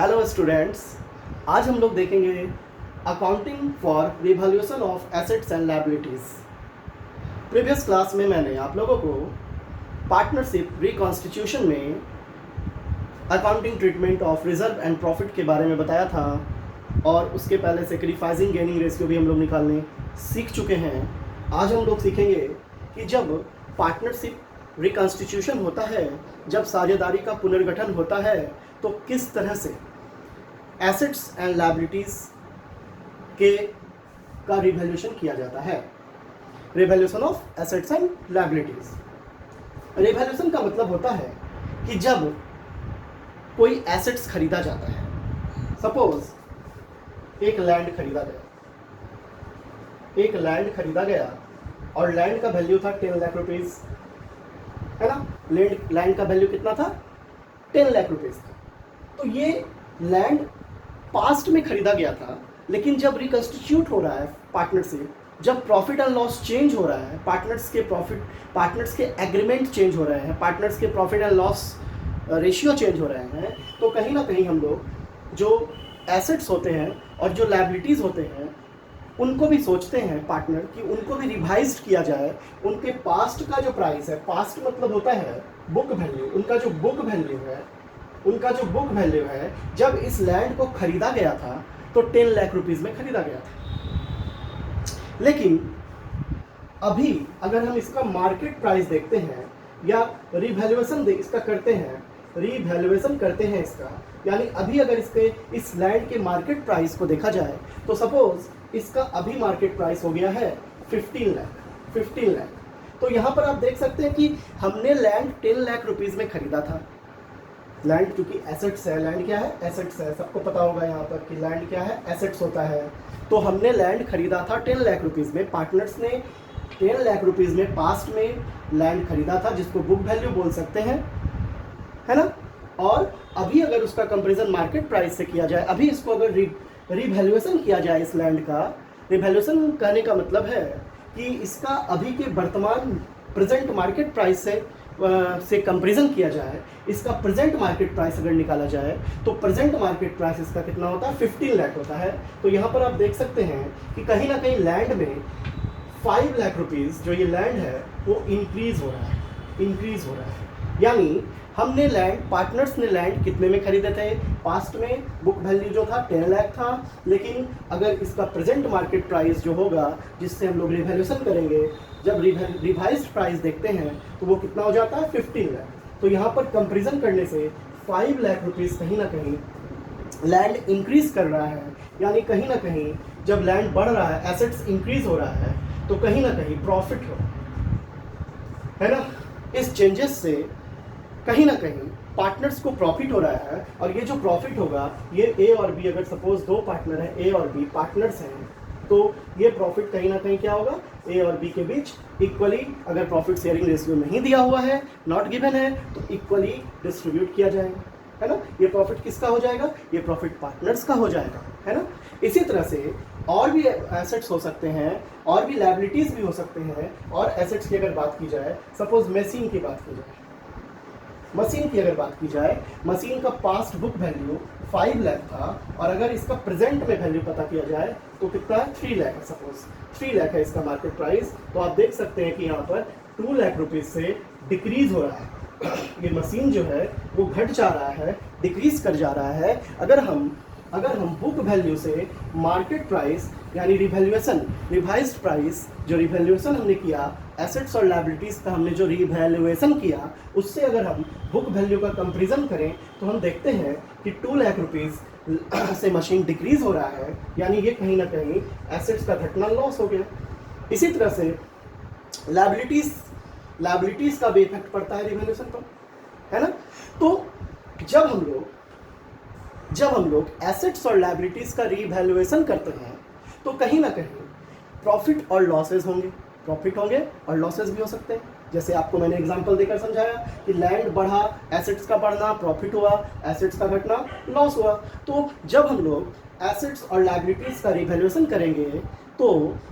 Hello students, आज हम लोग देखेंगे accounting for revaluation of assets and liabilities. Previous class में मैंने आप लोगों को पार्टनरशिप रिकॉन्स्टिट्यूशन में accounting treatment of reserve and profit के बारे में बताया था और उसके पहले सेक्रीफाइसिंग गेनिंग रेशियो भी हम लोग निकालने सीख चुके हैं। आज हम लोग सीखेंगे कि जब पार्टनरशिप रिकॉन्स्टिट्यूशन होता है, जब साझेदारी का पुनर्गठन होता है, तो किस तरह से एसेट्स एंड लायबिलिटीज़ के का रिवैल्यूएशन किया जाता है। Revaluation of assets and liabilities. Revaluation का मतलब होता है कि जब कोई एसेट्स खरीदा जाता है, सपोज एक लैंड खरीदा गया और लैंड का वैल्यू था 10 लाख रुपीज़, है ना। लैंड का वैल्यू कितना था? 10 लाख रुपीज़ था। तो ये लैंड पास्ट में खरीदा गया था, लेकिन जब रिकंस्टिट्यूट हो रहा है पार्टनरशिप, जब प्रॉफिट एंड लॉस चेंज हो रहा है, पार्टनर्स के एग्रीमेंट चेंज हो रहे हैं, पार्टनर्स के profit and loss ratio change हो रहे हैं, तो कहीं ना कहीं हम लोग जो एसेट्स होते हैं और जो लायबिलिटीज़ होते हैं उनको भी सोचते हैं पार्टनर कि उनको भी रिवाइज्ड किया जाए। उनके पास्ट का जो प्राइस है, पास्ट मतलब होता है बुक वैल्यू, उनका जो बुक वैल्यू है जब इस लैंड को खरीदा गया था तो 10 लाख रुपीज़ में खरीदा गया था। लेकिन अभी अगर हम इसका मार्केट प्राइस देखते हैं या रिवैल्यूएशन इसका करते हैं इसका, यानी अभी अगर इस लैंड के मार्केट प्राइस को देखा जाए तो सपोज इसका अभी मार्केट प्राइस हो गया है 15 लाख। तो यहाँ पर आप देख सकते हैं कि हमने लैंड 10 लाख रुपीज़ में खरीदा था। लैंड क्योंकि एसेट्स है, लैंड क्या है? एसेट्स है। सबको पता होगा यहाँ पर कि लैंड क्या है? एसेट्स होता है। तो हमने लैंड खरीदा था 10 लाख रुपीज़ में, पार्टनर्स ने 10 लाख रुपीज़ में पास्ट में लैंड खरीदा था, जिसको बुक वैल्यू बोल सकते हैं, है ना। और अभी अगर उसका कंपैरिजन मार्केट प्राइस से किया जाए, अभी इसको अगर रिवैल्यूएशन किया जाए, इस लैंड का रिवैल्यूएशन करने का मतलब है कि इसका अभी के वर्तमान प्रेजेंट मार्केट प्राइस से कंपैरिजन किया जाए, इसका प्रेजेंट मार्केट प्राइस अगर निकाला जाए तो प्रेजेंट मार्केट प्राइस इसका कितना होता है? 15 लाख होता है। तो यहाँ पर आप देख सकते हैं कि कहीं ना कहीं लैंड में 5 लाख रुपीज़ जो ये लैंड है वो इंक्रीज़ हो रहा है। यानी हमने लैंड, पार्टनर्स ने लैंड कितने में खरीदे थे? पास्ट में बुक वैल्यू जो था 10 लाख था, लेकिन अगर इसका प्रेजेंट मार्केट प्राइस जो होगा, जिससे हम लोग रिवैल्यूएशन करेंगे, जब रिवाइज्ड प्राइस देखते हैं तो वो कितना हो जाता है? 15 लाख। तो यहाँ पर कंपैरिजन करने से 5 लाख रुपीज़ कहीं ना कहीं लैंड इंक्रीज़ कर रहा है। यानी कहीं ना कहीं जब लैंड बढ़ रहा है, एसेट्स इंक्रीज़ हो रहा है, तो कहीं ना कहीं प्रॉफिट हो, है ना। इस चेंजेस से कहीं ना कहीं पार्टनर्स को प्रॉफिट हो रहा है, और ये जो प्रॉफिट होगा, ये ए और बी, अगर सपोज दो पार्टनर हैं, ए और बी पार्टनर्स हैं, तो ये प्रॉफिट कहीं ना कहीं क्या होगा? ए और बी के बीच इक्वली, अगर प्रॉफिट शेयरिंग रेशियो नहीं दिया हुआ है, नॉट गिवन है, तो इक्वली डिस्ट्रीब्यूट किया जाएगा, है ना। ये प्रॉफिट किसका हो जाएगा? ये प्रॉफिट पार्टनर्स का हो जाएगा, है ना। इसी तरह से और भी एसेट्स हो सकते हैं, और भी लायबिलिटीज़ भी हो सकते हैं। और एसेट्स की अगर बात की जाए, सपोज मशीन की अगर बात की जाए, मशीन का पास्ट बुक वैल्यू 5 लाख था, और अगर इसका प्रेजेंट में वैल्यू पता किया जाए तो कितना है? 3 लाख है। सपोज 3 लाख है इसका मार्केट प्राइस, तो आप देख सकते हैं कि यहाँ पर 2 लाख रुपीज़ से डिक्रीज हो रहा है। ये मशीन जो है वो घट जा रहा है, डिक्रीज कर जा रहा है। अगर हम बुक वैल्यू से मार्केट प्राइस, यानी रिवाइज्ड प्राइस, जो रिवैल्यूएशन हमने किया, एसेट्स और लायबिलिटीज़ का हमने जो रिवैल्यूएशन किया, उससे अगर हम बुक वैल्यू का कंपैरिजन करें तो हम देखते हैं कि 2 लाख रुपीज़ से मशीन डिक्रीज़ हो रहा है। यानी ये कहीं ना कहीं एसेट्स का घटना, लॉस हो गया। इसी तरह से लायबिलिटीज़ का भी इफेक्ट पड़ता है रिवैल्यूएशन पर, है ना। तो जब हम लोग एसेट्स और लायबिलिटीज़ का रिवैल्यूएशन करते हैं तो कहीं ना कहीं प्रॉफिट और लॉसेज होंगे, प्रॉफिट होंगे और लॉसेज भी हो सकते हैं। जैसे आपको मैंने एग्जांपल देकर समझाया कि लैंड बढ़ा, एसेट्स का बढ़ना प्रॉफिट हुआ, एसेट्स का घटना लॉस हुआ। तो जब हम लोग एसेट्स और लायबिलिटीज़ का रिवैल्यूएशन करेंगे तो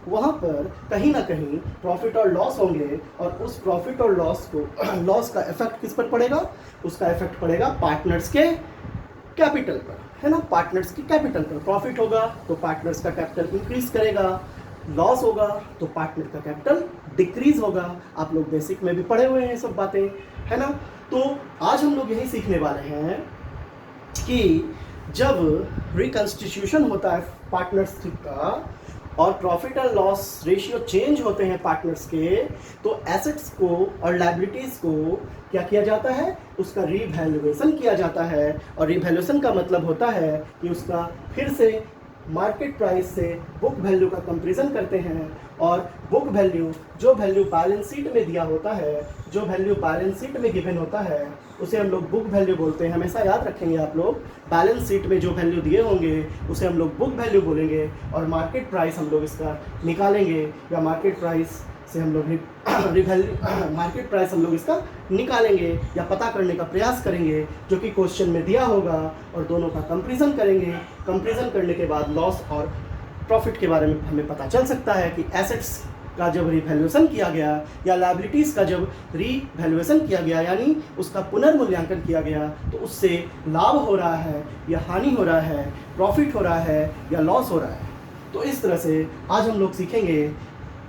वहाँ पर कहीं ना कहीं प्रॉफिट और लॉस होंगे, और उस प्रॉफिट और लॉस का इफेक्ट किस पर पड़ेगा? उसका इफेक्ट पड़ेगा पार्टनर्स के कैपिटल पर। है ना, पार्टनर्स की कैपिटल पर। प्रॉफिट होगा तो पार्टनर्स का कैपिटल इंक्रीज करेगा, लॉस होगा तो पार्टनर का कैपिटल डिक्रीज होगा। आप लोग बेसिक में भी पढ़े हुए हैं ये सब बातें, है ना। तो आज हम लोग यही सीखने वाले हैं कि जब रिकंस्टिट्यूशन होता है पार्टनरशिप का और profit and loss ratio change होते हैं पार्टनर्स के, तो एसेट्स को और लायबिलिटीज को क्या किया जाता है, उसका रीवैल्यूएशन किया जाता है। और रीवैल्यूएशन का मतलब होता है कि उसका फिर से मार्केट प्राइस से बुक वैल्यू का कंपैरिजन करते हैं, और बुक वैल्यू जो वैल्यू बैलेंस शीट में दिया होता है, जो वैल्यू बैलेंस शीट में गिवन होता है, उसे हम लोग बुक वैल्यू बोलते हैं। हमेशा याद रखेंगे आप लोग, बैलेंस शीट में जो वैल्यू दिए होंगे उसे हम लोग बुक वैल्यू बोलेंगे, और मार्केट प्राइस हम लोग इसका निकालेंगे, या मार्केट प्राइस से हम लोग मार्केट प्राइस हम लोग इसका निकालेंगे या पता करने का प्रयास करेंगे, जो कि क्वेश्चन में दिया होगा, और दोनों का कंपैरिजन करेंगे। कंपैरिजन करने के बाद लॉस और प्रॉफिट के बारे में हमें पता चल सकता है कि एसेट्स का जब रिवैल्यूएशन किया गया या लायबिलिटीज़ का जब रीवैल्यूएशन किया गया, यानी उसका पुनर्मूल्यांकन किया गया, तो उससे लाभ हो रहा है या हानि हो रहा है, प्रॉफिट हो रहा है या लॉस हो रहा है। तो इस तरह से आज हम लोग सीखेंगे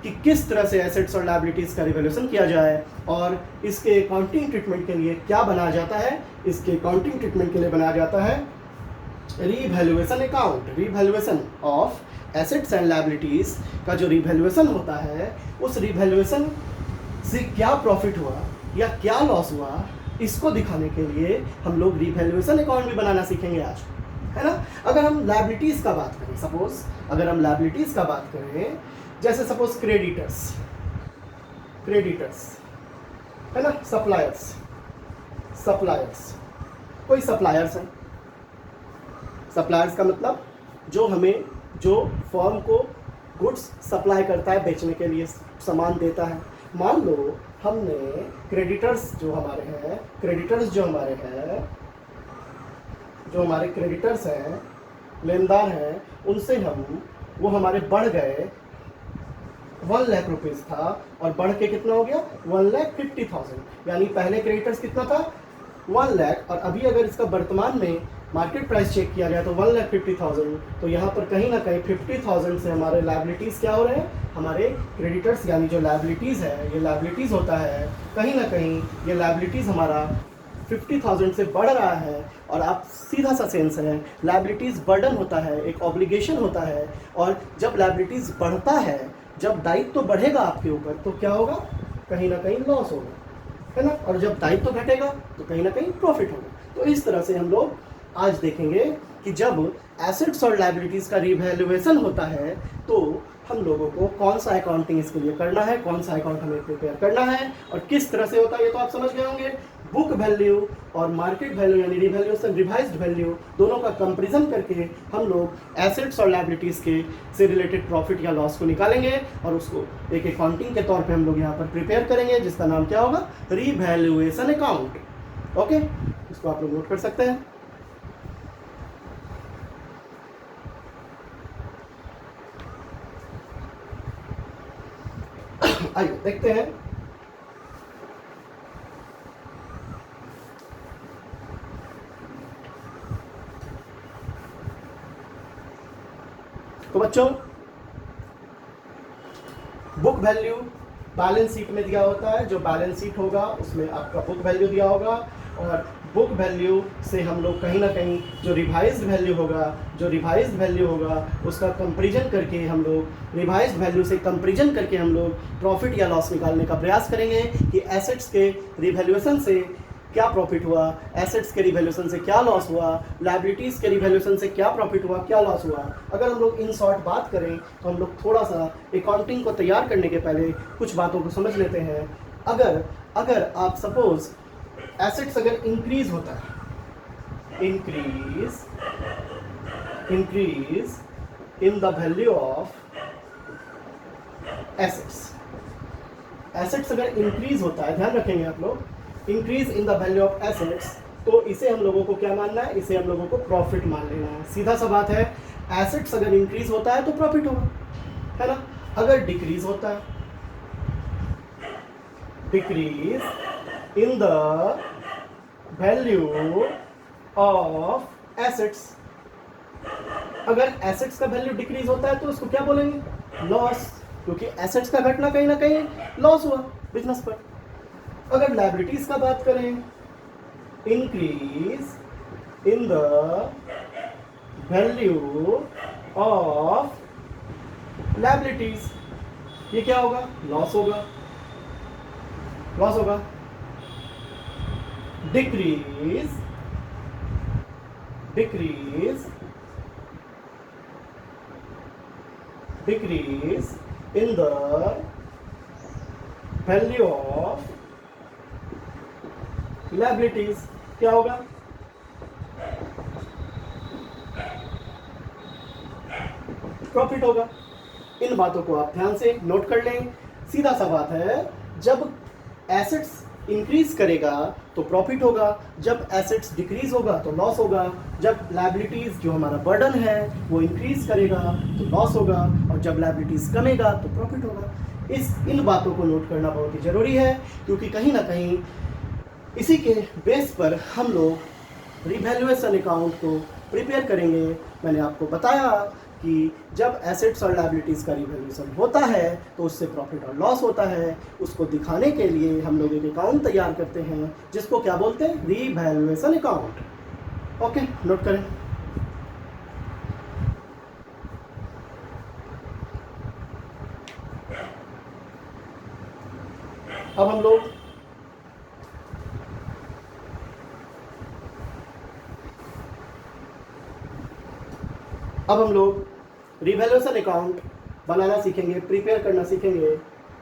कि किस तरह से एसेट्स और लायबिलिटीज़ का रिवैल्यूएशन किया जाए, और इसके अकाउंटिंग ट्रीटमेंट के लिए क्या बनाया जाता है। इसके अकाउंटिंग ट्रीटमेंट के लिए बनाया जाता है revaluation account. Revaluation of assets and liabilities का जो रिवैल्यूएशन होता है, उस रिवैल्यूएशन से क्या प्रॉफिट हुआ या क्या लॉस हुआ, इसको दिखाने के लिए हम लोग रिवैल्यूएशन अकाउंट भी बनाना सीखेंगे आज, है ना। अगर हम लायबिलिटीज़ का बात करें, सपोज अगर हम लायबिलिटीज़ का बात करें, जैसे सपोज क्रेडिटर्स है ना, सप्लायर्स कोई सप्लायर्स हैं। सप्लायर्स का मतलब जो फर्म को गुड्स सप्लाई करता है, बेचने के लिए सामान देता है। मान लो हमने क्रेडिटर्स जो हमारे क्रेडिटर्स हैं, लेनदार हैं, उनसे वो हमारे बढ़ गए, 1 लाख रुपीज़ था और बढ़ के कितना हो गया, 1,50,000। यानी पहले क्रेडिटर्स कितना था, 1 लाख, और अभी अगर इसका वर्तमान में मार्केट प्राइस चेक किया गया तो 1,50,000। तो यहाँ पर कहीं ना कहीं 50,000 से हमारे लायबिलिटीज़ क्या हो रहे हैं, हमारे क्रेडिटर्स, यानी जो लायबिलिटीज़ है, ये लायबिलिटीज़ होता है, कहीं ना कहीं ये लायबिलिटीज़ हमारा 50,000 से बढ़ रहा है। और आप सीधा सा सेंस है, लायबिलिटीज़ बर्डन होता है, एक ऑब्लिगेशन होता है, और जब लायबिलिटीज़ बढ़ता है, जब दायित्व तो बढ़ेगा आपके ऊपर, तो क्या होगा, कहीं ना कहीं लॉस होगा, है ना। और जब दायित्व तो घटेगा तो कहीं ना कहीं प्रॉफिट होगा। तो इस तरह से हम लोग आज देखेंगे कि जब एसेट्स और लायबिलिटीज़ का रिवैल्यूएशन होता है, तो हम लोगों को कौन सा अकाउंटिंग इसके लिए करना है, कौन सा अकाउंट हमें प्रिपेयर करना है, और किस तरह से होता है, ये तो आप समझ गए होंगे। बुक वैल्यू और मार्केट वैल्यू यानी रिवैल्यूएशन, रिवाइज्ड वैल्यू, दोनों का कंपैरिजन करके हम लोग एसेट्स और लायबिलिटीज़ के से रिलेटेड प्रॉफिट या लॉस को निकालेंगे, और उसको एक अकाउंटिंग के तौर पे हम लोग यहाँ पर प्रिपेयर करेंगे, जिसका नाम क्या होगा, रिवैल्यूएशन अकाउंट। ओके, इसको आप लोग नोट कर सकते हैं। आइए देखते हैं। तो बच्चों, बुक वैल्यू बैलेंस शीट में दिया होता है, जो बैलेंस शीट होगा उसमें आपका बुक वैल्यू दिया होगा, और बुक वैल्यू से हम लोग कहीं ना कहीं जो रिवाइज्ड वैल्यू होगा उसका कंपैरिजन करके हम लोग, रिवाइज्ड वैल्यू से कंपैरिजन करके हम लोग प्रॉफिट या लॉस निकालने का प्रयास करेंगे कि एसेट्स के रिवैल्यूएशन से क्या प्रॉफिट हुआ, एसेट्स के रिवैल्यूएशन से क्या लॉस हुआ, लायबिलिटीज़ के रिवैल्यूएशन से क्या प्रॉफिट हुआ, क्या लॉस हुआ। अगर हम लोग इन शॉर्ट बात करें तो हम लोग थोड़ा सा अकाउंटिंग को तैयार करने के पहले कुछ बातों को समझ लेते हैं। अगर आप सपोज एसेट्स अगर इंक्रीज होता है, increase in the value of assets अगर इंक्रीज होता है, ध्यान रखेंगे आप लोग, increase in the value of assets, तो इसे हम लोगों को क्या मानना है, इसे हम लोगों को प्रॉफिट मान लेना है। सीधा सा बात है, एसेट्स अगर इंक्रीज होता है तो प्रॉफिट होगा, है ना। अगर डिक्रीज होता है, decrease in the value of assets, अगर एसेट्स का वैल्यू डिक्रीज होता है तो उसको क्या बोलेंगे? लॉस, क्योंकि एसेट्स का घटना कहीं ना कहीं लॉस हुआ बिजनेस पर। अगर लायबिलिटीज का बात करें, increase in the value of liabilities, ये क्या होगा? लॉस होगा, लॉस होगा। Decrease decrease decrease in the value of liabilities, क्या होगा? प्रॉफिट होगा। इन बातों को आप ध्यान से नोट कर लें। सीधा सा बात है, जब एसेट्स इंक्रीज करेगा तो प्रॉफिट होगा, जब एसेट्स डिक्रीज होगा तो लॉस होगा, जब लायबिलिटीज जो हमारा बर्डन है वो इंक्रीज करेगा तो लॉस होगा, और जब लायबिलिटीज कमेगा तो प्रॉफिट होगा। इन बातों को नोट करना बहुत ही जरूरी है, क्योंकि कहीं ना कहीं इसी के बेस पर हम लोग रिवैल्यूएशन अकाउंट को प्रिपेयर करेंगे। मैंने आपको बताया कि जब एसेट्स और लायबिलिटीज़ का रिवैल्यूएशन होता है तो उससे प्रॉफिट और लॉस होता है। उसको दिखाने के लिए हम लोग एक अकाउंट तैयार करते हैं जिसको क्या बोलते हैं? Revaluation account. ओके, नोट करें। अब हम लोग रिवैल्यूएशन अकाउंट बनाना सीखेंगे, प्रिपेयर करना सीखेंगे।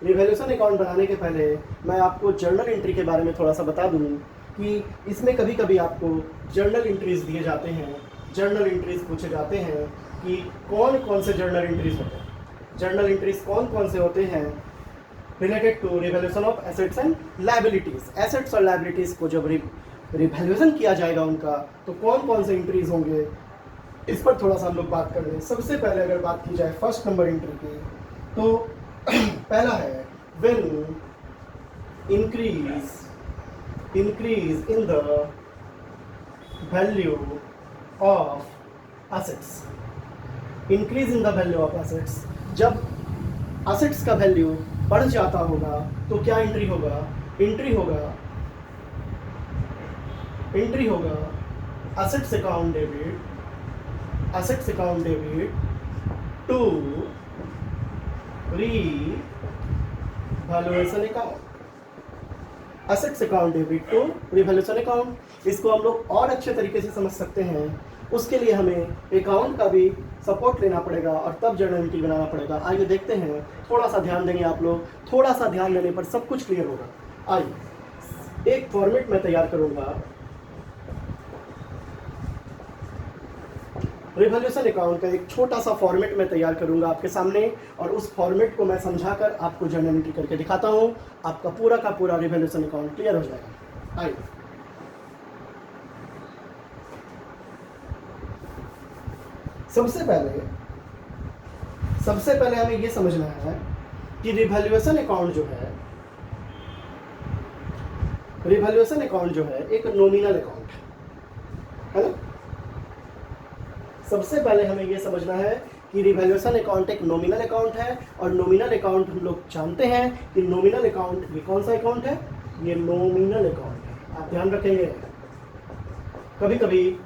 रिवैल्यूएशन अकाउंट बनाने के पहले मैं आपको जर्नल एंट्री के बारे में थोड़ा सा बता दूं कि इसमें कभी कभी आपको जर्नल एंट्रीज दिए जाते हैं, जर्नल एंट्रीज पूछे जाते हैं कि कौन कौन से जर्नल एंट्रीज होते हैं। जर्नल एंट्रीज कौन कौन से होते हैं related to revaluation of assets and liabilities. Assets और लायबिलिटीज़ को जब रिवैल्यूएशन किया जाएगा उनका, तो कौन कौन से एंट्रीज होंगे, इस पर थोड़ा सा हम लोग बात कर रहे हैं। सबसे पहले अगर बात की जाए फर्स्ट नंबर एंट्री की, तो पहला है when increase in the value of assets. Increase in the value of assets, जब एसेट्स का वैल्यू बढ़ जाता होगा तो क्या एंट्री होगा? एंट्री होगा assets account debit to revaluation account. Assets account debit to revaluation account. इसको हम लोग और अच्छे तरीके से समझ सकते हैं। उसके लिए हमें अकाउंट का भी सपोर्ट लेना पड़ेगा और तब जर्नल एंट्री बनाना पड़ेगा। आइए देखते हैं, थोड़ा सा ध्यान देंगे आप लोग, थोड़ा सा ध्यान देने पर सब कुछ क्लियर होगा। आइए एक फॉर्मेट मैं तैयार करूंगा रिवैल्यूएशन अकाउंट का, एक छोटा सा फॉर्मेट मैं तैयार करूंगा आपके सामने, और उस फॉर्मेट को मैं समझाकर आपको जर्नल एंट्री करके दिखाता हूं। आपका पूरा का पूरा रिवैल्यूएशन अकाउंट क्लियर हो जाएगा। आइए सबसे पहले हमें यह समझना है कि रिवैल्यूएशन अकाउंट जो है एक नॉमिनल अकाउंट है ना। सबसे पहले हमें यह समझना है कि रिवैल्यूएशन अकाउंट एक नॉमिनल अकाउंट है, और नॉमिनल अकाउंट हम लोग जानते हैं कि नॉमिनल अकाउंट ये कौन सा अकाउंट है? ये नॉमिनल अकाउंट है। आप ध्यान रखेंगे, कभी कभी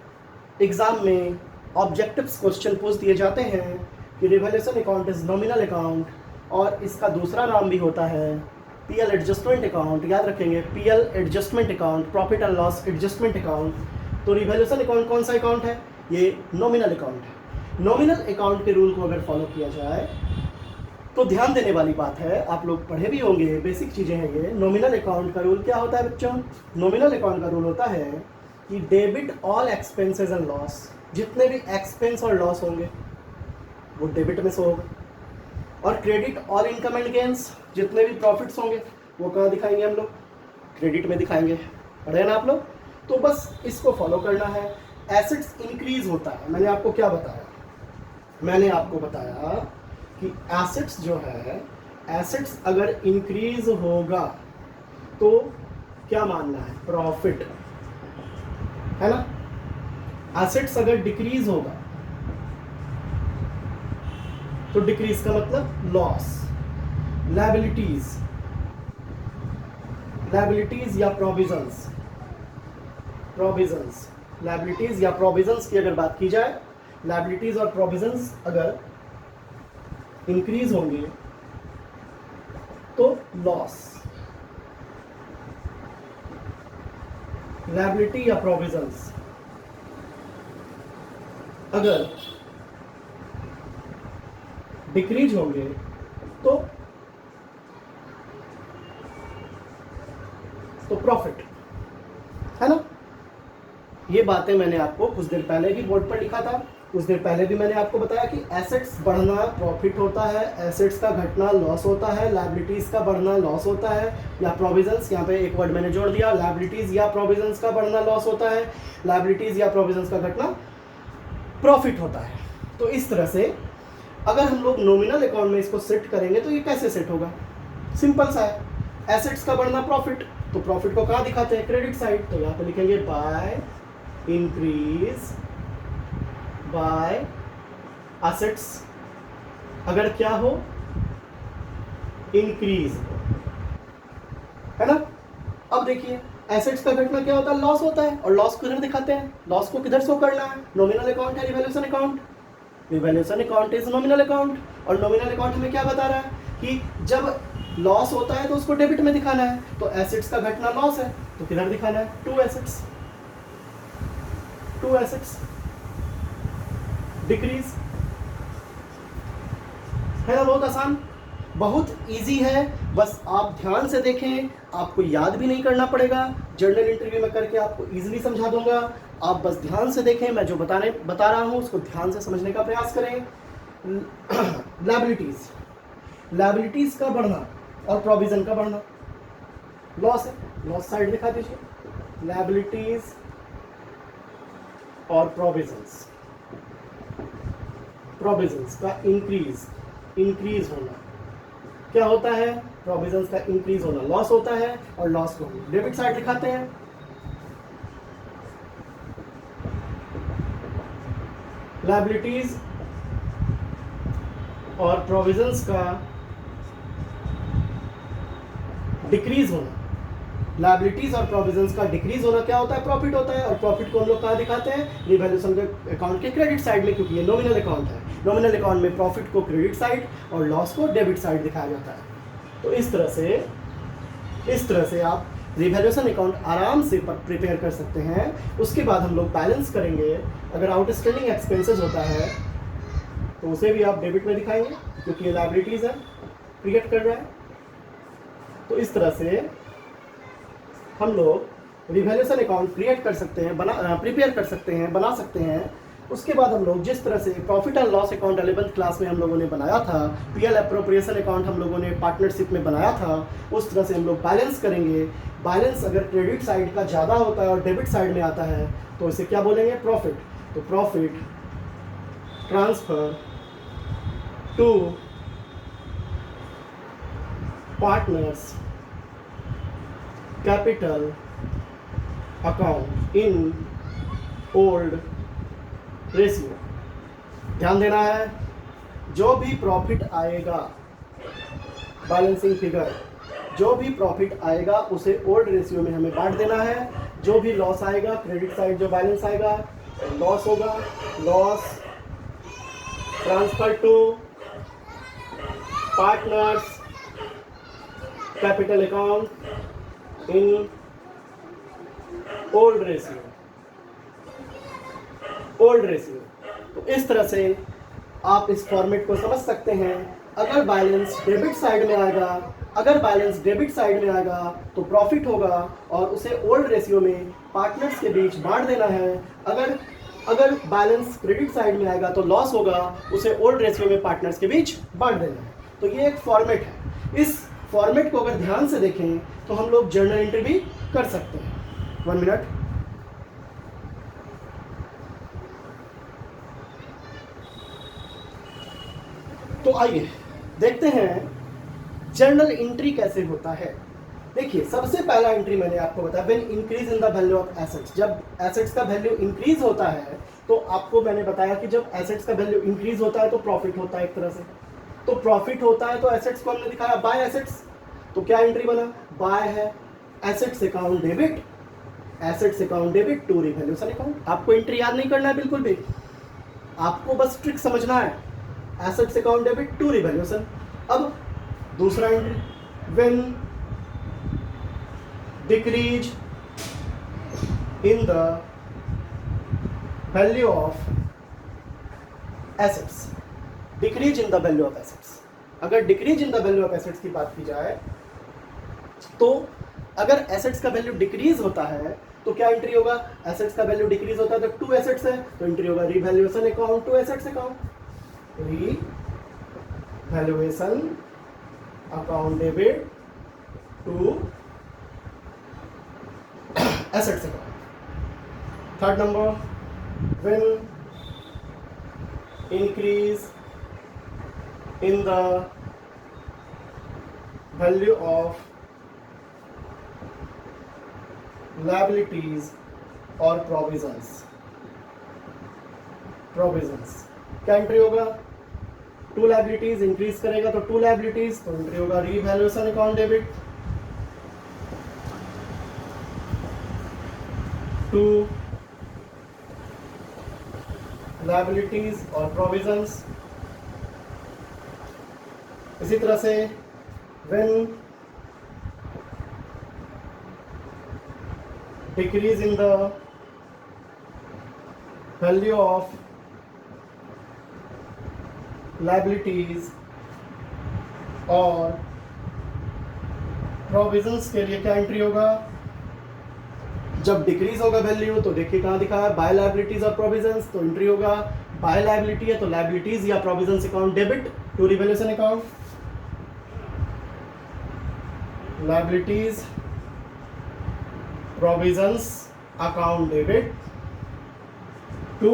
एग्जाम में ऑब्जेक्टिव्स क्वेश्चन पूछ दिए जाते हैं कि revaluation account is nominal account, और इसका दूसरा नाम भी होता है पीएल एडजस्टमेंट अकाउंट। याद रखेंगे, PL adjustment account, profit and loss adjustment account. तो रिवैल्यूएशन अकाउंट कौन सा अकाउंट है? ये नॉमिनल अकाउंट है। नॉमिनल अकाउंट के रूल को अगर फॉलो किया जाए तो ध्यान देने वाली बात है, आप लोग पढ़े भी होंगे, बेसिक चीज़ें हैं ये। नॉमिनल अकाउंट का रूल क्या होता है बच्चों? नॉमिनल अकाउंट का रूल होता है कि debit all expenses and loss. जितने भी एक्सपेंस और लॉस होंगे वो डेबिट में से होगा, और credit all income and gains. जितने भी प्रॉफिट्स होंगे वो कहाँ दिखाएंगे हम लोग? क्रेडिट में दिखाएंगे। पढ़े ना आप लोग? तो बस इसको फॉलो करना है। एसेट्स इंक्रीज होता है, मैंने आपको क्या बताया? मैंने आपको बताया कि एसेट्स जो है, एसेट्स अगर इंक्रीज होगा तो क्या मानना है? प्रॉफिट है ना। एसेट्स अगर डिक्रीज होगा तो डिक्रीज का मतलब लॉस। लायबिलिटीज, लायबिलिटीज या प्रोविजंस, प्रोविजंस, लायबिलिटीज या प्रोविजंस की अगर बात की जाए, लायबिलिटीज और प्रोविजंस अगर इंक्रीज होंगे तो लॉस। लायबिलिटी या प्रोविजंस अगर डिक्रीज होंगे तो प्रॉफिट, है ना। ये बातें मैंने आपको कुछ देर पहले भी बोर्ड पर लिखा था, कुछ देर पहले भी मैंने आपको बताया कि एसेट्स बढ़ना प्रॉफिट होता है, एसेट्स का घटना लॉस होता है, लायबिलिटीज का बढ़ना लॉस होता है, या प्रोविजंस, यहाँ पे एक वर्ड मैंने जोड़ दिया, लायबिलिटीज या प्रोविजंस का बढ़ना लॉस होता है, लायबिलिटीज या प्रोविजंस का घटना प्रॉफिट होता है। तो इस तरह से अगर हम लोग नॉमिनल अकाउंट में इसको सेट करेंगे तो ये कैसे सेट होगा, सिंपल सा है। एसेट्स का बढ़ना प्रॉफिट, तो प्रॉफिट को कहाँ दिखाते हैं, क्रेडिट साइड, तो यहाँ पे लिखेंगे बाय इंक्रीज बाय एसेट्स, अगर क्या हो, इंक्रीज, है ना। अब देखिए एसेट्स का घटना क्या होता है, लॉस होता है, और लॉस किधर दिखाते हैं, लॉस को किधर शो करना है, नॉमिनल अकाउंट है, revaluation account, revaluation account is nominal account, और नॉमिनल अकाउंट हमें क्या बता रहा है कि जब लॉस होता है तो उसको डेबिट में दिखाना है, तो एसेट्स का घटना लॉस है, तो किधर दिखाना है, to assets, to assets decrease, है ना। बहुत आसान, बहुत इजी है, बस आप ध्यान से देखें, आपको याद भी नहीं करना पड़ेगा, जर्नल इंटरव्यू में करके आपको इजीली समझा दूंगा, आप बस ध्यान से देखें, मैं जो बता रहा हूं उसको ध्यान से समझने का प्रयास करें। लायबिलिटीज, लायबिलिटीज का बढ़ना और प्रोविजन का बढ़ना लॉस है, लॉस साइड दिखा दीजिए, लायबिलिटीज और प्रोविजंस, प्रोविजंस का इंक्रीज होना क्या होता है, प्रोविजंस का इंक्रीज होना लॉस होता है, और लॉस को डेबिट साइड दिखाते हैं। लायबिलिटीज और प्रोविजंस का डिक्रीज होना, लायबिलिटीज और प्रोविजंस का डिक्रीज होना क्या होता है, प्रॉफिट होता है, और प्रॉफिट को हम लोग कहाँ दिखाते हैं, रिवैल्यूएशन के अकाउंट के क्रेडिट साइड में, क्योंकि ये नॉमिनल अकाउंट है, नॉमिनल अकाउंट में प्रॉफिट को क्रेडिट साइड और लॉस को डेबिट साइड दिखाया जाता है। तो इस तरह से आप रिवैल्यूएशन अकाउंट आराम से प्रिपेयर कर सकते हैं। उसके बाद हम लोग बैलेंस करेंगे, अगर आउटस्टैंडिंग एक्सपेंसेस होता है तो उसे भी आप डेबिट में दिखाएंगे, क्योंकि ये लायबिलिटीज है, क्रिएट कर रहा है। तो इस तरह से हम लोग रिवैल्यूएशन अकाउंट क्रिएट कर सकते हैं, प्रिपेयर कर सकते हैं, बना सकते हैं। उसके बाद हम लोग जिस तरह से profit and loss account 11th class में हम लोगों ने बनाया था, पीएल एप्रोप्रिएशन अकाउंट हम लोगों ने पार्टनरशिप में बनाया था, उस तरह से हम लोग बैलेंस करेंगे। बैलेंस अगर क्रेडिट साइड का ज़्यादा होता है और डेबिट साइड में आता है तो इसे क्या बोलेंगे, प्रॉफिट। तो profit transfer to partners capital account in old ratio. ध्यान देना है, जो भी प्रॉफिट आएगा, बैलेंसिंग फिगर, जो भी प्रॉफिट आएगा उसे ओल्ड रेशियो में हमें बांट देना है। जो भी लॉस आएगा, क्रेडिट साइड जो बैलेंस आएगा लॉस होगा, loss transfer to partners capital account in old ratio, old ratio. तो इस तरह से आप इस फॉर्मेट को समझ सकते हैं। अगर बैलेंस डेबिट साइड में आएगा, अगर बैलेंस डेबिट साइड में आएगा तो प्रॉफिट होगा और उसे ओल्ड रेशियो में पार्टनर्स के बीच बांट देना है। अगर बैलेंस क्रेडिट साइड में आएगा तो लॉस होगा, उसे ओल्ड रेशियो में पार्टनर्स के बीच बांट देना है। तो ये एक फॉर्मेट है। इस फॉर्मेट को अगर ध्यान से देखें तो हम लोग जर्नल एंट्री भी कर सकते हैं। 1 मिनट। तो आइए देखते हैं जर्नल एंट्री कैसे होता है। देखिए सबसे पहला एंट्री मैंने आपको बताया when increase in the value of assets, जब एसेट्स का वैल्यू इंक्रीज होता है तो आपको मैंने बताया कि जब एसेट्स का वैल्यू इंक्रीज होता है तो प्रॉफिट होता है एक तरह से, तो प्रॉफिट होता है तो एसेट्स को हमने दिखाया बाय एसेट्स, तो क्या एंट्री बना बाय है assets account debit, assets account debit to revaluation account. आपको एंट्री याद नहीं करना है बिल्कुल भी, आपको बस ट्रिक समझना है, assets account debit to revaluation. अब दूसरा entry when decrease in the value of assets, decrease in the value of assets. अगर decrease in the value of assets की बात की जाए तो अगर एसेट्स का वैल्यू डिक्रीज होता है तो क्या एंट्री होगा, एसेट्स का वैल्यू डिक्रीज होता है तो टू एसेट्स है तो एंट्री होगा revaluation account to assets account, revaluation account debit to assets account. Third number when increase in the value of liabilities or provisions, क्या एंट्री होगा, टू लाइबिलिटीज इंक्रीज करेगा तो टू लाइबिलिटीज तो entry होगा revaluation account debit to liabilities और provisions. इसी तरह से when decrease in the value of liabilities और provisions के लिए क्या एंट्री होगा, जब डिक्रीज होगा वैल्यू तो देखिए कहाँ दिखा है बाय लाइबिलिटीज और प्रोविजंस, तो एंट्री होगा बाय लाइबिलिटी है तो लाइबिलिटीज या provisions account debit to revaluation account, liabilities provisions account debit to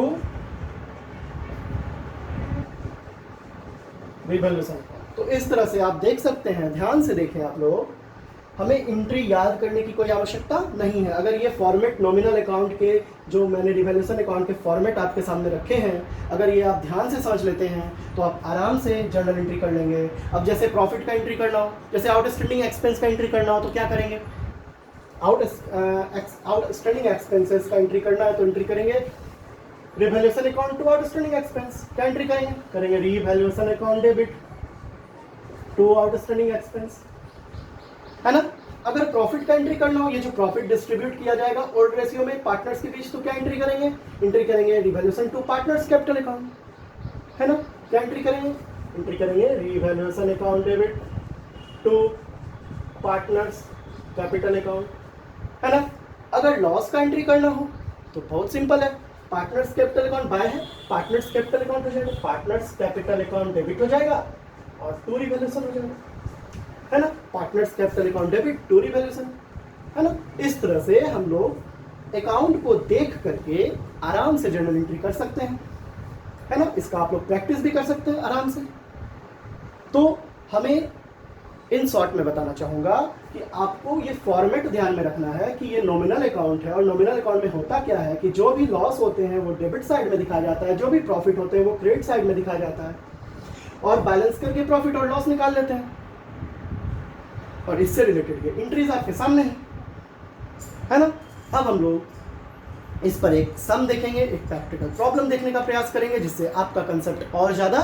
revaluation। तो इस तरह से आप देख सकते हैं, ध्यान से देखें आप लोग, हमें एंट्री याद करने की कोई आवश्यकता नहीं है। अगर ये फॉर्मेट नॉमिनल अकाउंट के जो मैंने रिवैल्यूएशन अकाउंट के फॉर्मेट आपके सामने रखे हैं, अगर ये आप ध्यान से समझ लेते हैं तो आप आराम से जर्नल एंट्री कर लेंगे। अब जैसे प्रॉफिट का एंट्री करना हो, जैसे आउटस्टैंडिंग एक्सपेंस का एंट्री करना हो तो क्या करेंगे, आउटस्टैंडिंग एक्सपेंसेस का एंट्री करना है तो एंट्री करेंगे revaluation account to outstanding expense, क्या एंट्री करेंगे revaluation account debit to outstanding expense, है ना। अगर प्रॉफिट का एंट्री करना हो, ये जो प्रॉफिट डिस्ट्रीब्यूट किया जाएगा ओल्ड रेशियो में पार्टनर्स के बीच, तो क्या एंट्री करेंगे revaluation to partners capital account, है ना। क्या एंट्री करेंगे revaluation account debit to partners capital account, है ना। अगर लॉस का एंट्री करना हो तो बहुत सिंपल है, पार्टनर्स कैपिटल अकाउंट बाय है, पार्टनर्स कैपिटल अकाउंट हो जाएगा, पार्टनर्स कैपिटल अकाउंट डेबिट हो जाएगा और टू रिवैल्यूएशन हो जाएगा, है ना। Partners capital account debit to revaluation, है ना। इस तरह से हम लोग अकाउंट को देख करके आराम से जर्नल एंट्री कर सकते हैं, है ना। इसका आप लोग प्रैक्टिस भी कर सकते हैं आराम से। तो हमें इन शॉर्ट में बताना चाहूँगा कि आपको ये फॉर्मेट ध्यान में रखना है कि ये नॉमिनल अकाउंट है और नॉमिनल अकाउंट में होता क्या है कि जो भी लॉस होते हैं वो डेबिट साइड में दिखाया जाता है, जो भी प्रॉफिट होते हैं वो क्रेडिट साइड में दिखाया जाता है, और बैलेंस करके प्रॉफिट और लॉस निकाल लेते हैं। और इससे रिलेटेड ये एंट्रीज आपके सामने है ना। अब हम लोग इस पर एक सम देखेंगे, एक प्रैक्टिकल प्रॉब्लम देखने का प्रयास करेंगे जिससे आपका कंसेप्ट और ज़्यादा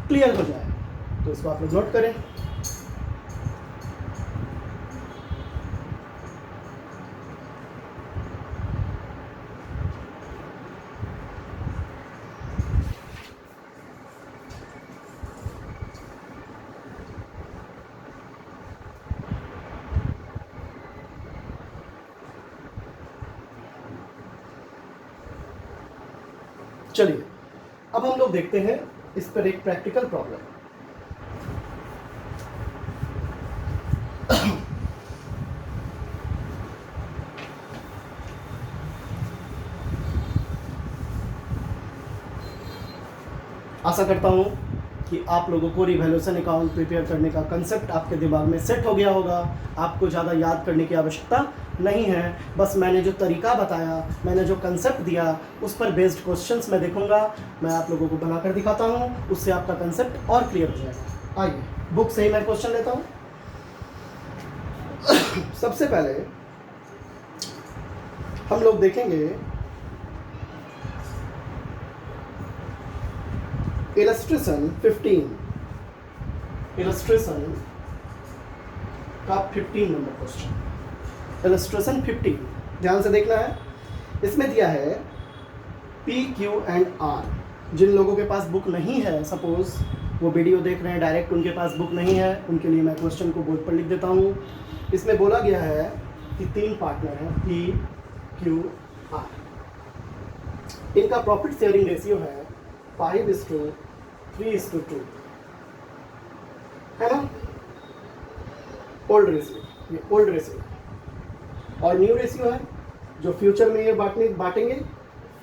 क्लियर हो जाए। तो इसको आप लोग नोट करें। चलिए अब हम लोग देखते हैं इस पर एक प्रैक्टिकल प्रॉब्लम। आशा करता हूं कि आप लोगों को रिवैल्यूएशन अकाउंट प्रिपेयर करने का कंसेप्ट आपके दिमाग में सेट हो गया होगा। आपको ज़्यादा याद करने की आवश्यकता नहीं है। बस मैंने जो तरीका बताया, मैंने जो कंसेप्ट दिया, उस पर बेस्ड क्वेश्चंस मैं देखूंगा, मैं आप लोगों को बनाकर दिखाता हूँ, उससे आपका कंसेप्ट और क्लियर हो जाएगा। आइए बुक से ही मैं क्वेश्चन लेता हूँ। सबसे पहले हम लोग देखेंगे इलस्ट्रेशन 15, इलस्ट्रेशन का 15 नंबर क्वेश्चन। इलस्ट्रेशन 15 ध्यान से देखना है। इसमें दिया है पी क्यू एंड आर। जिन लोगों के पास बुक नहीं है, सपोज वो वीडियो देख रहे हैं डायरेक्ट, उनके पास बुक नहीं है, उनके लिए मैं क्वेश्चन को बोर्ड पर लिख देता हूँ। इसमें बोला गया है कि 3 पार्टनर हैं पी क्यू आर। इनका प्रॉफिट शेयरिंग रेशियो है 5:3:2, है ना। ओल्ड रेशियो, ये ओल्ड रेशियो। और न्यू रेशियो है जो फ्यूचर में ये बांटेंगे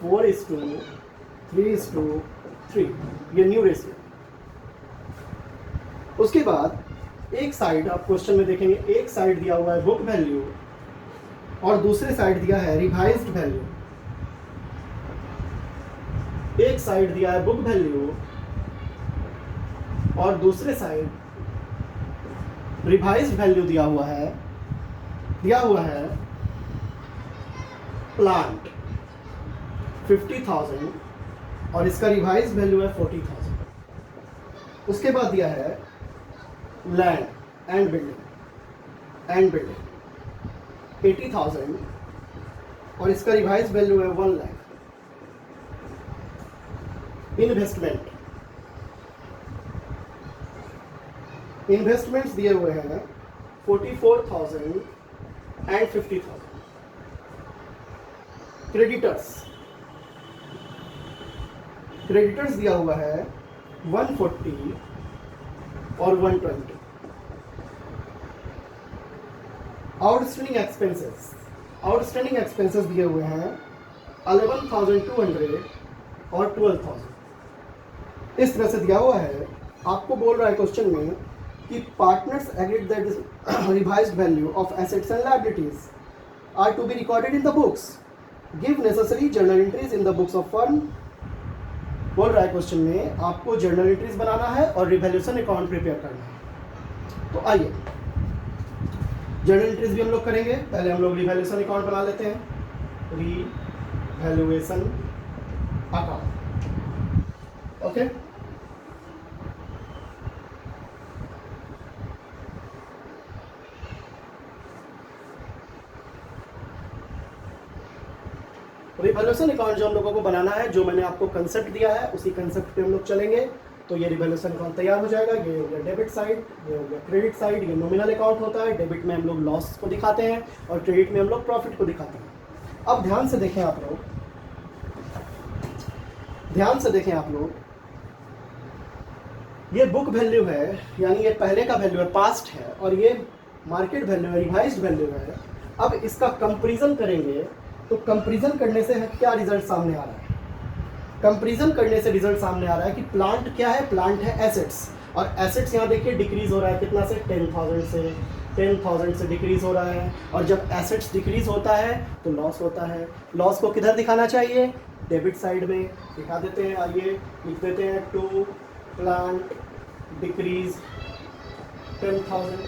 4:3:3, ये न्यू रेशियो। उसके बाद एक साइड आप क्वेश्चन में देखेंगे, एक साइड दिया हुआ है बुक वैल्यू और दूसरे साइड दिया है रिवाइज्ड वैल्यू। एक साइड दिया है बुक वैल्यू और दूसरे साइड रिवाइज्ड वैल्यू दिया हुआ है प्लांट 50,000 और इसका रिवाइज्ड वैल्यू है 40,000। उसके बाद दिया है लैंड एंड बिल्डिंग 80,000 और इसका रिवाइज्ड वैल्यू है 1 लाख। इन्वेस्टमेंट्स दिए हुए हैं 44,000 एंड 50,000। क्रेडिटर्स दिया हुआ है 140 और 120। आउटस्टैंडिंग एक्सपेंसेस दिए हुए हैं 11,200 और 12,000। इस तरह से दिया हुआ है। आपको बोल रहा है क्वेश्चन में कि partners agreed that revised value of assets and liabilities are to be recorded in the books, give necessary journal entries in the books of firm. बोल रहा है क्वेश्चन में आपको जर्नल एंट्रीज बनाना है और रिवैल्यूएशन अकाउंट प्रिपेयर करना है। तो आइए जर्नल एंट्रीज भी हम लोग करेंगे। पहले हम लोग रिवैल्यूएशन अकाउंट बना लेते हैं। Revaluation account, okay. Revaluation account जो हम लोगों को बनाना है, जो मैंने आपको कंसेप्ट दिया है, उसी कंसेप्ट पे हम लोग चलेंगे। तो ये रिवैल्यूएशन अकाउंट तैयार हो जाएगा। ये हो गया डेबिट साइड, ये हो गया क्रेडिट साइड। ये नॉमिनल अकाउंट होता है। डेबिट में हम लोग लॉस को दिखाते हैं और क्रेडिट में हम लोग प्रॉफिट को दिखाते हैं। अब ध्यान से देखें आप लोग, ये बुक वैल्यू है, यानी ये पहले का वैल्यू है, पास्ट है, और ये मार्केट वैल्यू है, रिवाइज्ड वैल्यू है। अब इसका कंपैरिजन करेंगे तो कंपैरिजन करने से क्या रिजल्ट सामने आ रहा है? कंपैरिजन करने से रिजल्ट सामने आ रहा है कि प्लांट क्या है, प्लांट है एसेट्स, और एसेट्स यहाँ देखिए डिक्रीज हो रहा है कितना से, 10,000 से डिक्रीज हो रहा है। और जब एसेट्स डिक्रीज होता है तो लॉस होता है। लॉस को किधर दिखाना चाहिए? डेबिट साइड में दिखा देते हैं। आइए लिख देते हैं टू प्लांट डिक्रीज 10,000,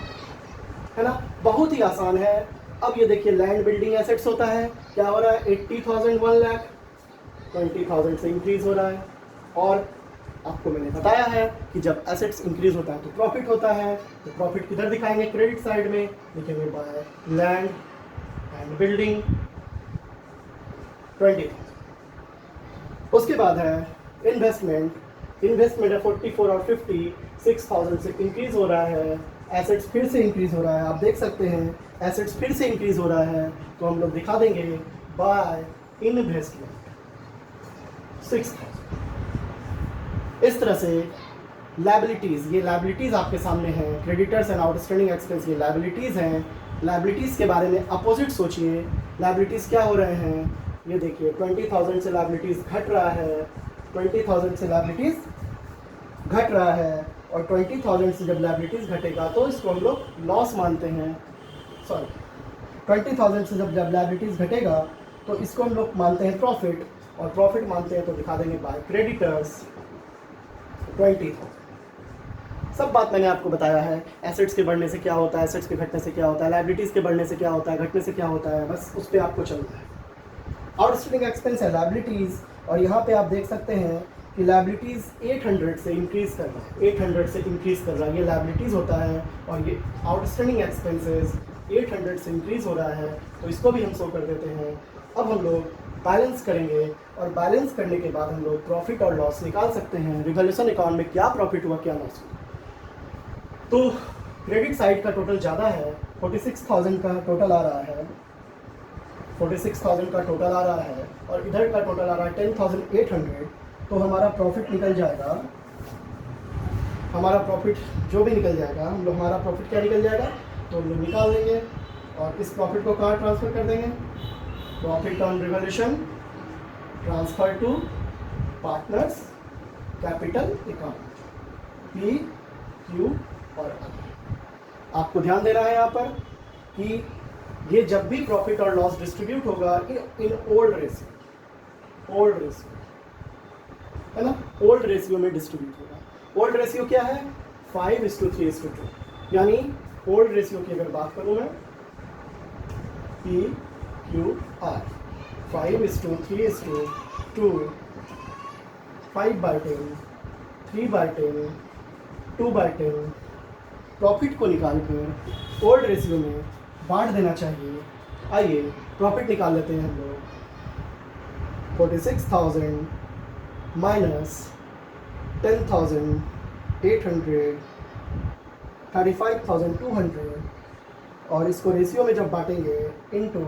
है ना। बहुत ही आसान है। अब ये देखिए लैंड बिल्डिंग एसेट्स होता है, क्या हो रहा है, 80,000 1 लाख, 20,000 से इंक्रीज हो रहा है। और आपको मैंने बताया है कि जब एसेट्स इंक्रीज होता है तो प्रॉफिट होता है। तो प्रॉफिट किधर दिखाएंगे? क्रेडिट साइड में लिखेंगे बाय लैंड एंड बिल्डिंग 20,000। उसके बाद है इन्वेस्टमेंट है 44 और 50, 6,000 से इंक्रीज हो रहा है। एसेट्स फिर से इंक्रीज हो रहा है, आप देख सकते हैं एसेट्स फिर से इंक्रीज हो रहा है। तो हम लोग दिखा देंगे बाय इन्वेस्टमेंट 6,000। इस तरह से लायबिलिटीज़, ये लायबिलिटीज़ आपके सामने हैं। क्रेडिटर्स एंड आउटस्टैंडिंग एक्सपेंस ये लायबिलिटीज़ हैं। लायबिलिटीज़ के बारे में अपोजिट सोचिए। लायबिलिटीज़ क्या हो रहे हैं? ये देखिए 20,000 से लायबिलिटीज़ घट रहा है, 20,000 से लायबिलिटीज़ घट रहा है और 20,000 से जब लायबिलिटीज़ घटेगा तो इसको हम लोग लॉस मानते हैं। सॉरी, 20,000 से जब लायबिलिटीज़ घटेगा तो इसको हम लोग मानते हैं प्रॉफिट, और प्रॉफिट मानते हैं तो दिखा देंगे बाय क्रेडिटर्स 20,000। सब बात मैंने आपको बताया है, एसेट्स के बढ़ने से क्या होता है, एसेट्स के घटने से क्या होता है, लायबिलिटीज़ के बढ़ने से क्या होता है, घटने से क्या होता है, बस उस पर आपको चलना है। आउटस्टैंडिंग एक्सपेंस है लायबिलिटीज़, और यहाँ पे आप देख सकते हैं कि लायबिलिटीज़ 800 से इंक्रीज़ कर रहा है, 800 से इंक्रीज़ कर रहा है, ये लायबिलिटीज़ होता है, और ये आउटस्टैंडिंग एक्सपेंसेस 800 से इंक्रीज़ हो रहा है, तो इसको भी हम शो कर देते हैं। अब हम लोग बैलेंस करेंगे, और बैलेंस करने के बाद हम लोग प्रॉफिट और लॉस निकाल सकते हैं, रिवैल्यूएशन अकाउंट में क्या प्रॉफिट हुआ क्या लॉस हुआ। तो क्रेडिट साइड का टोटल ज़्यादा है, 46,000 का टोटल आ रहा है, 46,000 का टोटल आ रहा है, और इधर का टोटल आ रहा है 10,800। तो हमारा प्रॉफिट निकल जाएगा, हमारा प्रॉफिट जो भी निकल जाएगा, हम लोग हमारा प्रॉफिट क्या निकल जाएगा तो हम लोग निकाल देंगे, और इस प्रॉफिट को कहाँ ट्रांसफ़र कर देंगे, profit on revaluation transfer to partners capital account, P Q और अदर। आपको ध्यान देना है यहाँ पर कि ये जब भी प्रॉफिट और लॉस डिस्ट्रीब्यूट होगा इन ओल्ड रेशियो है ना, ओल्ड रेशियो में डिस्ट्रीब्यूट होगा। ओल्ड रेशियो क्या है, 5:3:2, यानी ओल्ड रेशियो की अगर बात करूँ मैं, पी क्यू आर 5:3:2, 5/10, 3/10, 2/10, प्रॉफिट को निकाल कर ओल्ड रेशियो में बांट देना चाहिए। आइए प्रॉफिट निकाल लेते हैं हम लोग, 46,000 माइनस 10,800, 35,200, और इसको रेशियो में जब बांटेंगे इनटू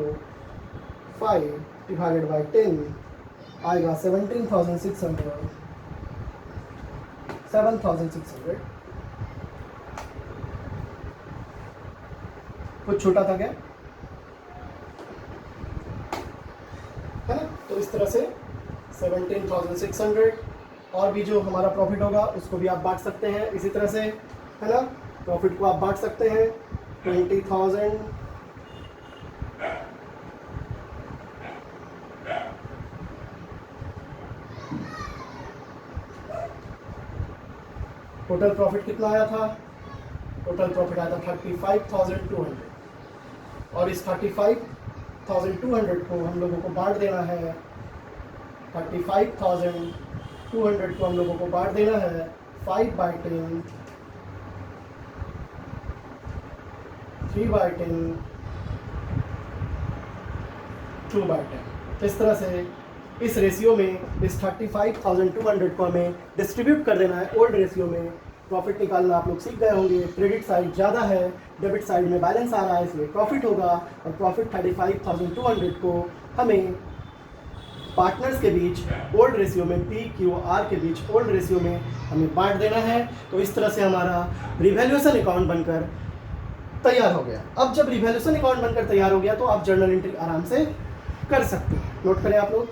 5/10 आएगा 17,600, 7,600। कुछ छोटा था क्या, है ना। तो इस तरह से 17,600, और भी जो हमारा प्रॉफिट होगा उसको भी आप बांट सकते हैं इसी तरह से, है ना। प्रॉफिट को आप बांट सकते हैं 20,000, टोटल प्रॉफिट कितना आया था, टोटल प्रॉफिट आया था 35,200, और इस 35,200 को हम लोगों को बांट देना है, 35,200 को हम लोगों को बांट देना है 5/10, 3/10, 2/10। इस तरह से इस रेशियो में इस 35,200 को हमें डिस्ट्रीब्यूट कर देना है ओल्ड रेशियो में। प्रॉफिट निकालना आप लोग सीख गए होंगे, क्रेडिट साइड ज़्यादा है, डेबिट साइड में बैलेंस आ रहा है, इसलिए प्रॉफिट होगा, और प्रॉफिट 35,200 को हमें पार्टनर्स के बीच ओल्ड रेशियो में, पी क्यू आर के बीच ओल्ड रेशियो में हमें बांट देना है। तो इस तरह से हमारा रिवैल्यूएशन अकाउंट बनकर तैयार हो गया। अब जब रिवैल्यूएशन अकाउंट बनकर तैयार हो गया तो आप जर्नल एंट्री आराम से कर सकते हैं। नोट करें आप लोग,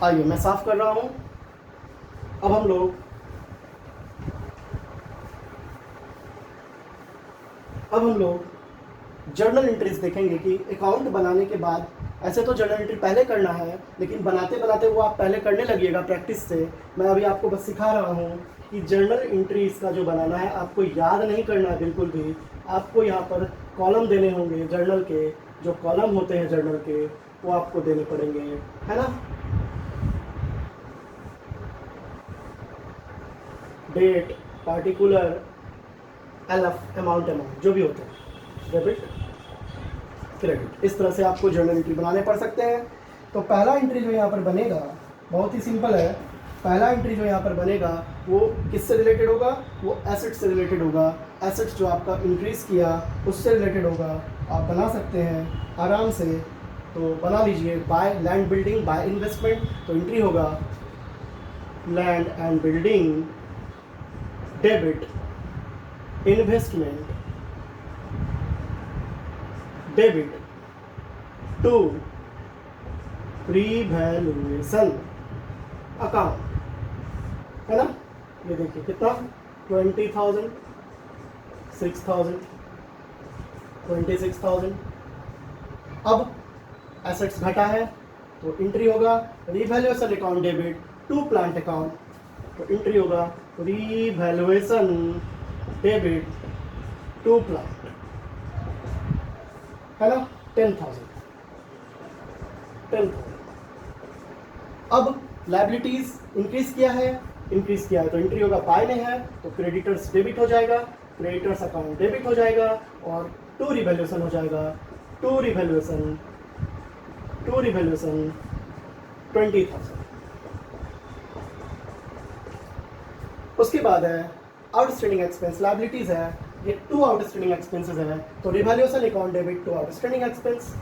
आइए मैं साफ कर रहा हूं। अब हम लोग जर्नल एंट्रीज देखेंगे कि अकाउंट बनाने के बाद, ऐसे तो जर्नल एंट्री पहले करना है, लेकिन बनाते बनाते वो आप पहले करने लगिएगा प्रैक्टिस से। मैं अभी आपको बस सिखा रहा हूँ कि जर्नल एंट्रीज का जो बनाना है आपको याद नहीं करना है बिल्कुल भी। आपको यहाँ पर कॉलम देने होंगे, जर्नल के जो कॉलम होते हैं जर्नल के वो आपको देने पड़ेंगे, है ना। डेट, पार्टिकुलर, एलएफ, अमाउंट जो भी होते हैं, डेबिट, क्रेडिट, इस तरह से आपको जर्नल एंट्री बनाने पड़ सकते हैं। तो पहला एंट्री जो यहाँ पर बनेगा बहुत ही सिंपल है। पहला एंट्री जो यहाँ पर बनेगा वो किससे रिलेटेड होगा, वो एसेट से रिलेटेड होगा। एसेट्स जो आपका इंक्रीज़ किया उससे रिलेटेड होगा। आप बना सकते हैं आराम से, तो बना लीजिए। By land building, by investment, तो एंट्री होगा land and building, debit investment, debit to revaluation account, है ना। ये देखिए कितना 20,000, 6,000, 26,000। अब एसेट्स घटा है तो एंट्री होगा revaluation account debit to plant account, तो एंट्री होगा रिवैल्यूएशन डेबिट टू प्लांट, है ना। 10,000। अब लायबिलिटीज इंक्रीज किया है, तो एंट्री होगा बाय में है तो क्रेडिटर्स डेबिट हो जाएगा, क्रेडिटर्स अकाउंट डेबिट हो जाएगा और टू रिवैल्यूएशन हो जाएगा, टू रिवैल्यूएशन 20,000। उसके बाद है आउटस्टैंडिंग एक्सपेंस, लायबिलिटीज है, ये टू आउटस्टैंडिंग एक्सपेंसेस है तो revaluation account debit to outstanding expense,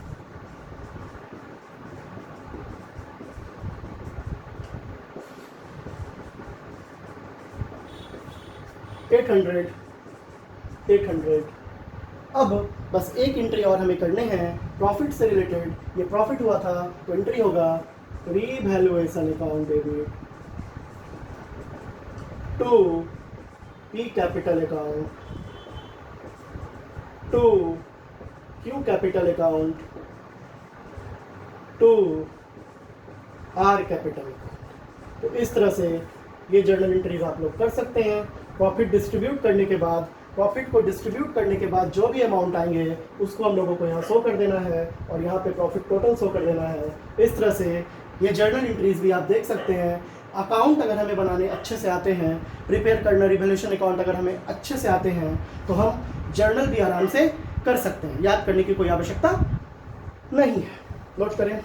800। अब बस एक एंट्री और हमें करने हैं प्रॉफिट से रिलेटेड, ये प्रॉफिट हुआ था तो एंट्री होगा revaluation account debit to P capital account to Q capital account to R capital account. तो इस तरह से ये जर्नल एंट्रीज आप लोग कर सकते हैं। प्रॉफिट डिस्ट्रीब्यूट करने के बाद, प्रॉफिट को डिस्ट्रीब्यूट करने के बाद जो भी अमाउंट आएंगे उसको हम लोगों को यहाँ शो कर देना है और यहाँ पे प्रॉफिट टोटल शो कर देना है। इस तरह से ये जर्नल एंट्रीज भी आप देख सकते हैं। अकाउंट अगर हमें बनाने अच्छे से आते हैं, प्रिपेयर करना रिवैल्यूएशन अकाउंट अगर हमें अच्छे से आते हैं तो हम जर्नल भी आराम से कर सकते हैं, याद करने की कोई आवश्यकता नहीं है। नोट करें।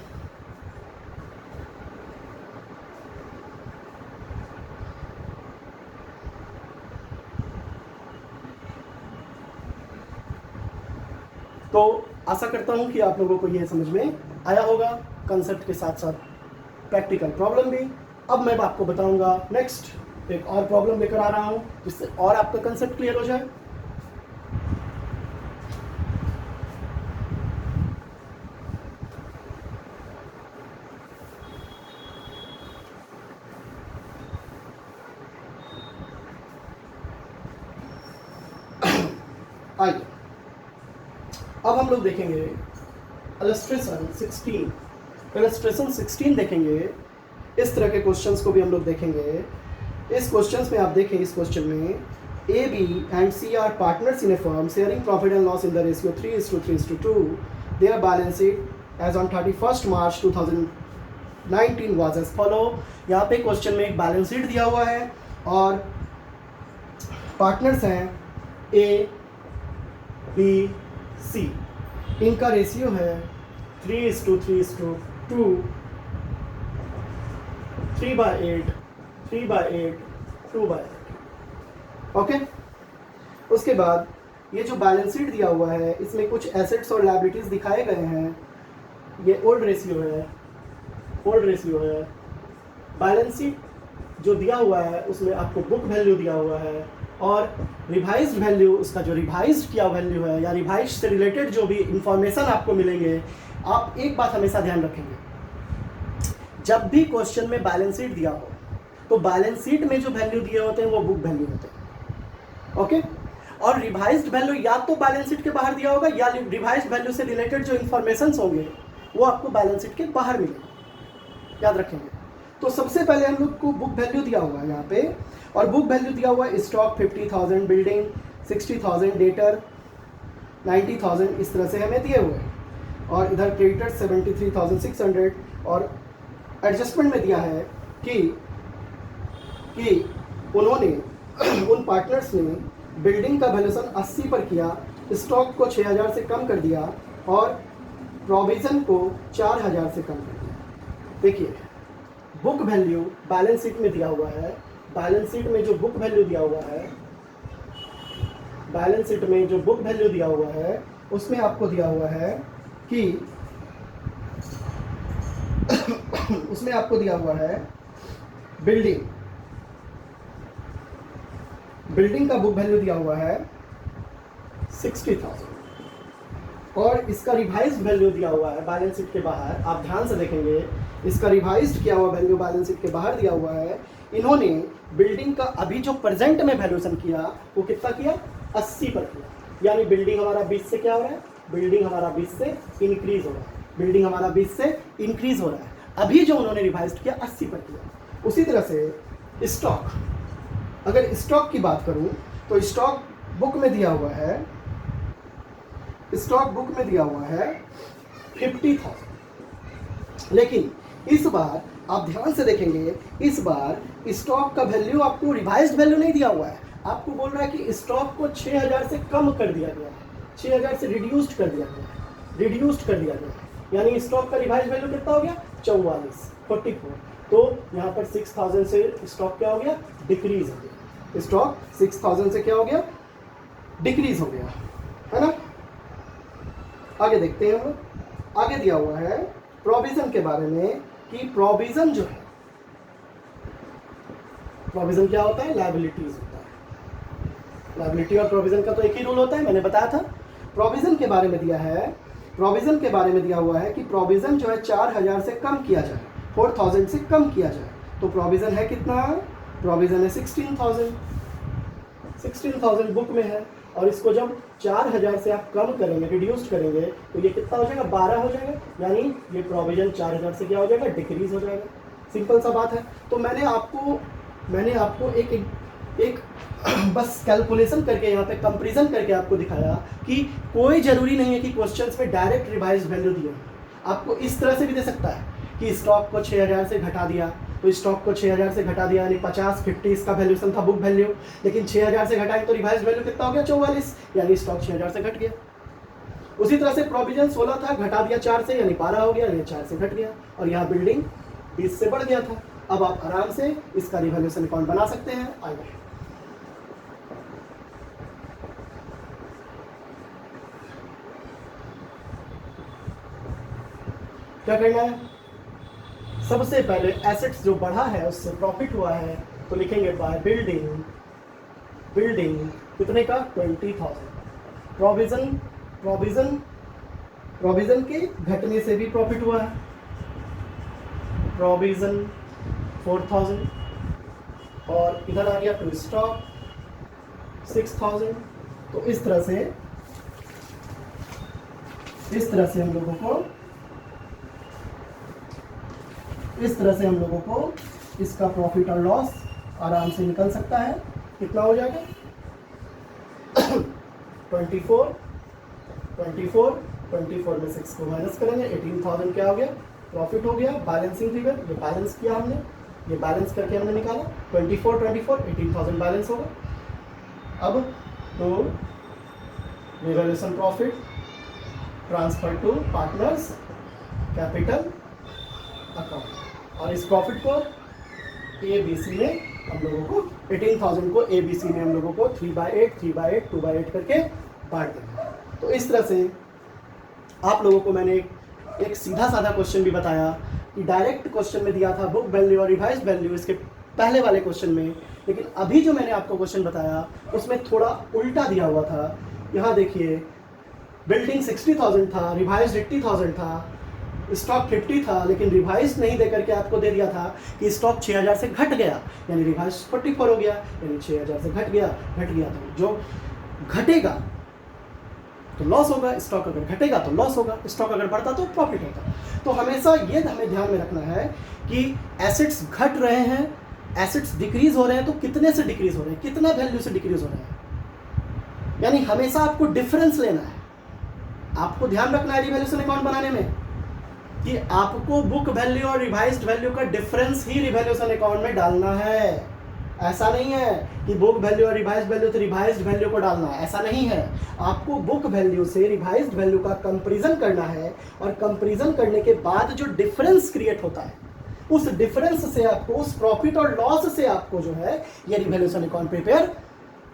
तो आशा करता हूं कि आप लोगों को यह समझ में आया होगा, कंसेप्ट के साथ साथ प्रैक्टिकल प्रॉब्लम भी। अब मैं आपको बताऊंगा नेक्स्ट एक और प्रॉब्लम लेकर आ रहा हूं जिससे और आपका कंसेप्ट क्लियर हो जाए। आइए अब हम लोग देखेंगे इलस्ट्रेशन 16 देखेंगे। इस तरह के क्वेश्चंस को भी हम लोग देखेंगे। इस क्वेश्चंस में आप देखें, इस क्वेश्चन में A B and C are partners in a firm sharing profit and loss in the ratio 3:3:2। Their balance sheet as on 31 March 2019 was as follow. यहाँ पे क्वेश्चन में एक बैलेंस शीट दिया हुआ है और पार्टनर्स हैं ए बी सी, इनका रेशियो है 3:3:2, 3/8, 3/8, 2/8। ओके। उसके बाद ये जो बैलेंस शीट दिया हुआ है इसमें कुछ एसेट्स और लायबिलिटीज दिखाए गए हैं। ये ओल्ड रेशियो है। बैलेंस शीट जो दिया हुआ है उसमें आपको बुक वैल्यू दिया हुआ है और रिवाइज्ड वैल्यू, उसका जो रिवाइज्ड किया वैल्यू है या रिवाइज्ड से रिलेटेड जो भी इंफॉर्मेशन आपको मिलेंगे, आप एक बात हमेशा ध्यान रखेंगे, जब भी क्वेश्चन में बैलेंस शीट दिया हो तो बैलेंस शीट में जो वैल्यू दिए होते हैं वो बुक वैल्यू होते हैं। ओके। और रिवाइज्ड वैल्यू या तो बैलेंस शीट के बाहर दिया होगा या रिवाइज्ड वैल्यू से रिलेटेड जो इंफॉर्मेशन होंगे वो आपको बैलेंस शीट के बाहर मिलेंगे, याद रखेंगे। तो सबसे पहले हम लोग को बुक वैल्यू दिया हुआ है यहाँ पे, और बुक वैल्यू दिया हुआ है स्टॉक 50,000, बिल्डिंग 60,000, डेटर 90,000, इस तरह से हमें दिए हुए हैं। और इधर क्रेडिटर 73,600 और एडजस्टमेंट में दिया है कि उन्होंने उन पार्टनर्स ने बिल्डिंग का वैल्यूएशन 80 पर किया, स्टॉक को 6,000 से कम कर दिया और प्रोविज़न को 4,000 से कम कर दिया। देखिए बुक वैल्यू बैलेंस शीट में दिया हुआ है। बैलेंस शीट में जो बुक वैल्यू दिया हुआ है, उसमें आपको दिया हुआ है कि उसमें आपको दिया हुआ है बिल्डिंग बिल्डिंग का बुक वैल्यू दिया हुआ है 60,000 और इसका रिवाइज्ड वैल्यू दिया हुआ है बैलेंस शीट के बाहर। आप ध्यान से देखेंगे, इसका रिवाइज्ड किया हुआ वैल्यू बैलेंस शीट के बाहर दिया हुआ है। इन्होंने बिल्डिंग का अभी जो प्रेजेंट में वैल्यूएशन किया वो कितना किया, 80 पर किया। यानी बिल्डिंग हमारा 20 से क्या हो रहा है, बिल्डिंग हमारा 20 से इंक्रीज हो रहा है, बिल्डिंग हमारा 20 से इंक्रीज हो रहा है। अभी जो उन्होंने रिवाइज्ड किया 80 पर किया। उसी तरह से स्टॉक, अगर स्टॉक की बात करूं तो स्टॉक बुक में दिया हुआ है, स्टॉक बुक में दिया हुआ है 50,000, लेकिन इस बार आप ध्यान से देखेंगे, इस बार स्टॉक का वैल्यू आपको रिवाइज्ड वैल्यू नहीं दिया हुआ है, आपको बोल रहा है कि स्टॉक को 6,000 से कम कर दिया गया है, 6,000 से रिड्यूस्ड कर दिया गया है, रिड्यूस्ड कर दिया गया है। यानी स्टॉक का रिवाइज्ड वैल्यू कितना हो गया, 44। तो यहाँ पर 6,000 से स्टॉक क्या हो गया, डिक्रीज हो गया। स्टॉक 6,000 से क्या हो गया, डिक्रीज हो गया, है ना। आगे देखते हैं हम, आगे दिया हुआ है प्रोविजन के बारे में कि प्रोविजन जो है, प्रोविजन क्या होता है, लायबिलिटीज होता है। लायबिलिटी और प्रोविजन का तो एक ही रूल होता है, मैंने बताया था। प्रोविजन के बारे में दिया है, प्रोविजन के बारे में दिया हुआ है कि प्रोविजन जो है 4,000 से कम किया जाए, 4,000 से कम किया जाए। तो प्रोविजन है कितना, प्रोविजन है 16,000, 16,000 बुक में है। और इसको जब 4,000 से आप कम करेंगे, रिड्यूस्ड करेंगे, तो ये कितना हो जाएगा, 12 हो जाएगा। यानी ये प्रोविजन 4,000 से क्या हो जाएगा, डिक्रीज हो जाएगा। सिंपल सा बात है। तो मैंने आपको एक बस कैलकुलेशन करके, यहाँ पे कंपैरिजन करके आपको दिखाया कि कोई ज़रूरी नहीं है कि क्वेश्चंस में डायरेक्ट रिवाइज्ड वैल्यू दिए। आपको इस तरह से भी दे सकता है कि स्टॉक को 6,000 से घटा दिया, तो स्टॉक को 6,000 से घटा दिया, यानी 50 इसका वैल्यूएशन था बुक वैल्यू, लेकिन 6,000 से घटाए तो रिवाइज्ड वैल्यू कितना हो गया, 44, यानी स्टॉक 6,000 से घट गया। उसी तरह से प्रोविजन 16 था, घटा दिया 4 से, यानी 12 हो गया, यानी 4 से घट गया। और यहाँ बिल्डिंग 20 से बढ़ गया था। अब आप आराम से इसका रिवैल्यूएशन अकाउंट बना सकते हैं। आइए क्या करना है, सबसे पहले एसेट्स जो बढ़ा है उससे प्रॉफिट हुआ है, तो लिखेंगे बाय बिल्डिंग कितने का, 20,000। प्रोविजन के घटने से भी प्रॉफिट हुआ है, प्रोविजन 4,000, और इधर आ गया टू स्टॉक 6,000। तो इस तरह से हम लोगों को इसका प्रॉफिट और लॉस आराम से निकल सकता है। कितना हो जाएगा, 24 में 6 को माइनस करेंगे, 18,000 क्या हो गया, प्रॉफिट हो गया। बैलेंसिंग फिगर, ये बैलेंस किया हमने, ये बैलेंस करके हमने निकाला 24 18,000 बैलेंस होगा। अब तो revaluation profit transfer to partners capital account, और इस प्रॉफिट को ABC में हम लोगों को 18,000 को ABC में हम लोगों को 3/8 2/8 करके बांट देंगे। तो इस तरह से आप लोगों को मैंने एक सीधा साधा क्वेश्चन भी बताया कि डायरेक्ट क्वेश्चन में दिया था बुक वैल्यू और रिवाइज्ड वैल्यू इसके पहले वाले क्वेश्चन में, लेकिन अभी जो मैंने आपको क्वेश्चन बताया उसमें थोड़ा उल्टा दिया हुआ था। यहाँ देखिए, बिल्डिंग 60,000 था, रिवाइज्ड 80,000 था, स्टॉक 50 था, लेकिन रिवाइज नहीं देकर के आपको दे दिया था कि स्टॉक 6,000 से घट गया, यानी रिवाइज 44 हो गया, यानी 6,000 से घट गया। तो जो घटेगा तो लॉस होगा, स्टॉक अगर घटेगा तो लॉस होगा, स्टॉक अगर बढ़ता तो प्रॉफिट होगा। तो हमेशा ये हमें ध्यान में रखना है कि एसेट्स घट रहे हैं, एसेट्स डिक्रीज हो रहे हैं, तो कितने से डिक्रीज हो रहे हैं, कितना वैल्यू से डिक्रीज हो रहे हैं, यानी हमेशा आपको डिफरेंस लेना है। आपको ध्यान रखना है रिवैल्यूएशन अकाउंट बनाने में कि आपको बुक वैल्यू और रिवाइज्ड वैल्यू का डिफरेंस ही रिवैल्यूएशन अकाउंट में डालना है। ऐसा नहीं है कि बुक वैल्यू और रिवाइज्ड वैल्यू तो रिवाइज्ड वैल्यू को डालना है, ऐसा नहीं है। आपको बुक वैल्यू से रिवाइज्ड वैल्यू का कंपैरिजन करना है, और कंपैरिजन करने के बाद जो डिफरेंस क्रिएट होता है उस डिफरेंस से आपको, उस प्रॉफिट और लॉस से आपको जो है ये रिवैल्यूएशन अकाउंट प्रिपेयर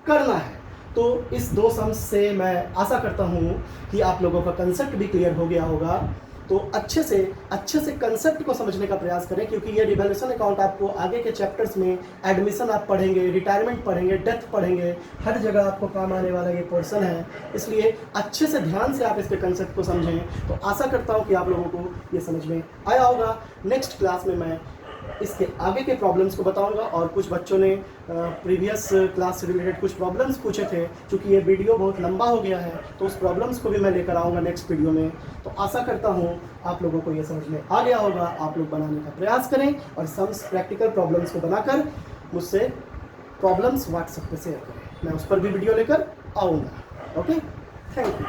करना है। तो इस 2 सम्स से मैं आशा करता हूँ कि आप लोगों का कंसेप्ट भी क्लियर हो गया होगा। तो अच्छे से कंसेप्ट को समझने का प्रयास करें, क्योंकि ये रिवैल्यूएशन अकाउंट आपको आगे के चैप्टर्स में एडमिशन आप पढ़ेंगे, रिटायरमेंट पढ़ेंगे, डेथ पढ़ेंगे, हर जगह आपको काम आने वाला ये पोर्शन है। इसलिए अच्छे से ध्यान से आप इसके कंसेप्ट को समझें। तो आशा करता हूँ कि आप लोगों को ये समझ में आया होगा। नेक्स्ट क्लास में मैं इसके आगे के प्रॉब्लम्स को बताऊंगा, और कुछ बच्चों ने प्रीवियस क्लास से रिलेटेड कुछ प्रॉब्लम्स पूछे थे। चूँकि ये वीडियो बहुत लंबा हो गया है तो उस प्रॉब्लम्स को भी मैं लेकर आऊँगा नेक्स्ट वीडियो में। तो आशा करता हूँ आप लोगों को ये समझ में आ गया होगा। आप लोग बनाने का प्रयास करें और सम्स प्रैक्टिकल प्रॉब्लम्स को बनाकर मुझसे प्रॉब्लम्स व्हाट्सएप पे शेयर करें, मैं उस पर भी वीडियो लेकर आऊँगा। Okay, thank you.